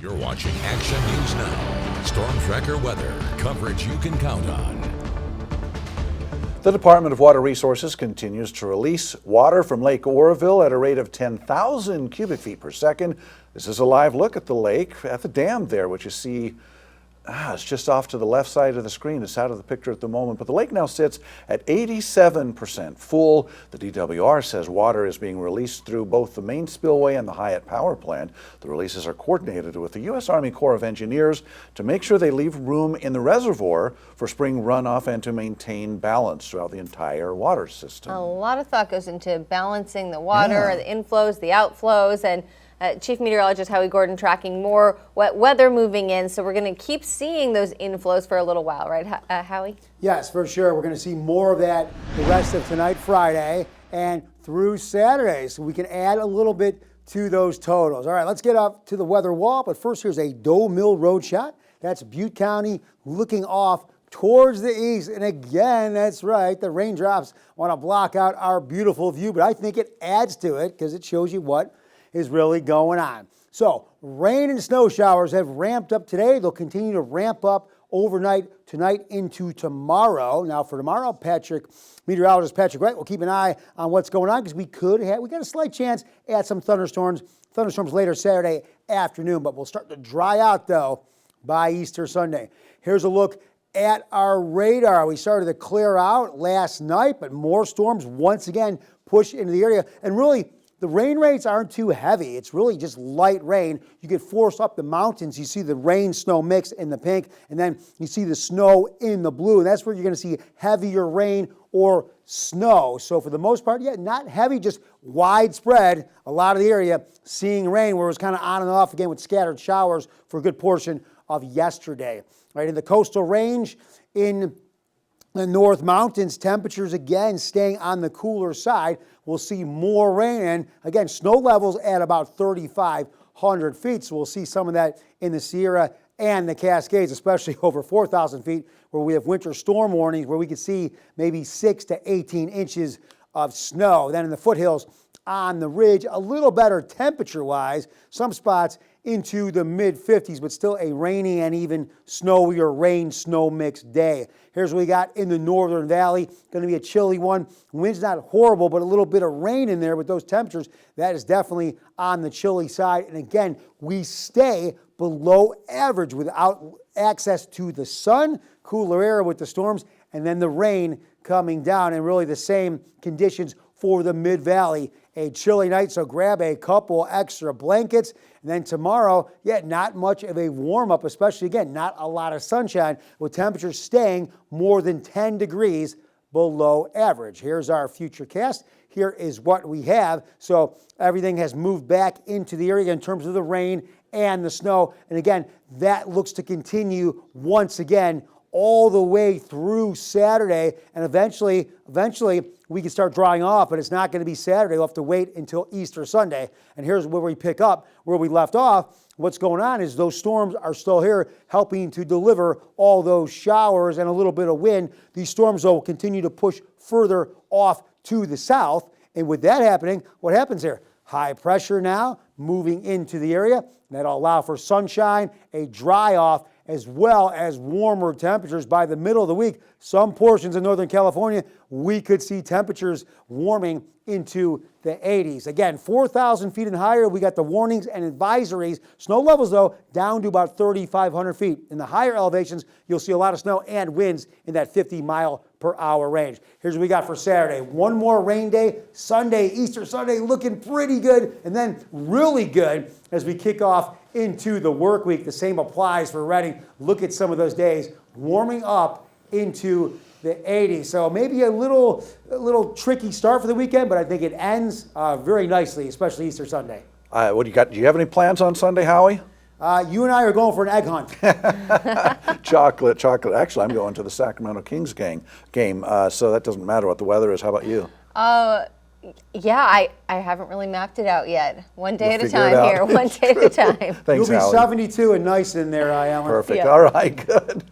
You're watching Action News Now. Storm Tracker weather. Coverage you can count on. The Department of Water Resources continues to release water from Lake Oroville at a rate of 10,000 cubic feet per second. This is a live look at the lake, at the dam there, which you see it's just off to the left side of the screen. It's out of the picture at the moment, but the lake now sits at 87% full. The DWR says water is being released through both the main spillway and the Hyatt Power Plant. The releases are coordinated with the U.S. Army Corps of Engineers to make sure they leave room in the reservoir for spring runoff and to maintain balance throughout the entire water system. A lot of thought goes into balancing the water, the inflows, the outflows, and Chief Meteorologist Howie Gordon tracking more wet weather moving in, so we're going to keep seeing those inflows for a little while, right, Howie? Yes, for sure. We're going to see more of that the rest of tonight, Friday, and through Saturday, so we can add a little bit to those totals. All right, let's get up to the weather wall, but first here's a Doe Mill Road shot. That's Butte County looking off towards the east, and again, that's right, the raindrops want to block out our beautiful view, but I think it adds to it because it shows you what is really going on. So rain and snow showers have ramped up today. They'll continue to ramp up overnight tonight into tomorrow. Now for tomorrow, meteorologist Patrick Wright will keep an eye on what's going on because we got a slight chance at some thunderstorms later Saturday afternoon, but we'll start to dry out though by Easter Sunday. Here's a look at our radar. We started to clear out last night, but more storms once again push into the area, and really the rain rates aren't too heavy. It's really just light rain. You get forced up the mountains. You see the rain-snow mix in the pink, and then you see the snow in the blue, and that's where you're going to see heavier rain or snow. So for the most part, not heavy, just widespread. A lot of the area seeing rain, where it was kind of on and off again with scattered showers for a good portion of yesterday. Right in the coastal range, in the North Mountains, temperatures again staying on the cooler side. We'll see more rain, and again, snow levels at about 3,500 feet. So we'll see some of that in the Sierra and the Cascades, especially over 4,000 feet, where we have winter storm warnings, where we could see maybe 6 to 18 inches of snow. Then in the foothills on the ridge, a little better temperature-wise. Some spots into the mid-50s, but still a rainy and even snowy or rain-snow mixed day. Here's what we got in the Northern Valley. Going to be a chilly one. Wind's not horrible, but a little bit of rain in there with those temperatures. That is definitely on the chilly side. And again, we stay below average without access to the sun, cooler air with the storms, and then the rain coming down, and really the same conditions for the Mid-Valley. A chilly night, so grab a couple extra blankets. And then tomorrow, not much of a warm-up, especially, again, not a lot of sunshine, with temperatures staying more than 10 degrees below average. Here's our future cast. Here is what we have. So everything has moved back into the area in terms of the rain and the snow. And again, that looks to continue once again all the way through Saturday, and eventually we can start drying off, but it's not going to be Saturday. We'll have to wait until Easter Sunday. And here's where we pick up where we left off. What's going on is those storms are still here, helping to deliver all those showers and a little bit of wind. These storms, though, will continue to push further off to the south. And with that happening, what happens here? High pressure now moving into the area. That'll allow for sunshine, a dry off, as well as warmer temperatures by the middle of the week. Some portions of Northern California, we could see temperatures warming into the 80s. Again, 4,000 feet and higher, we got the warnings and advisories. Snow levels, though, down to about 3,500 feet. In the higher elevations, you'll see a lot of snow and winds in that 50-mile-per-hour range. Here's what we got for Saturday. One more rain day. Sunday, Easter Sunday, looking pretty good, and then really good as we kick off into the work week. The same applies for Reading. Look at some of those days warming up into the 80s. So maybe a little tricky start for the weekend, but I think it ends very nicely, especially Easter Sunday. What do you got? Do you have any plans on Sunday, Howie? You and I are going for an egg hunt. Chocolate. Actually, I'm going to the Sacramento Kings game, so that doesn't matter what the weather is. How about you? Yeah, I haven't really mapped it out yet. One day at a time here, one day at a time. Thanks, You'll be Howie. 72 and nice in there, Alan. Perfect. Yeah. All right, good.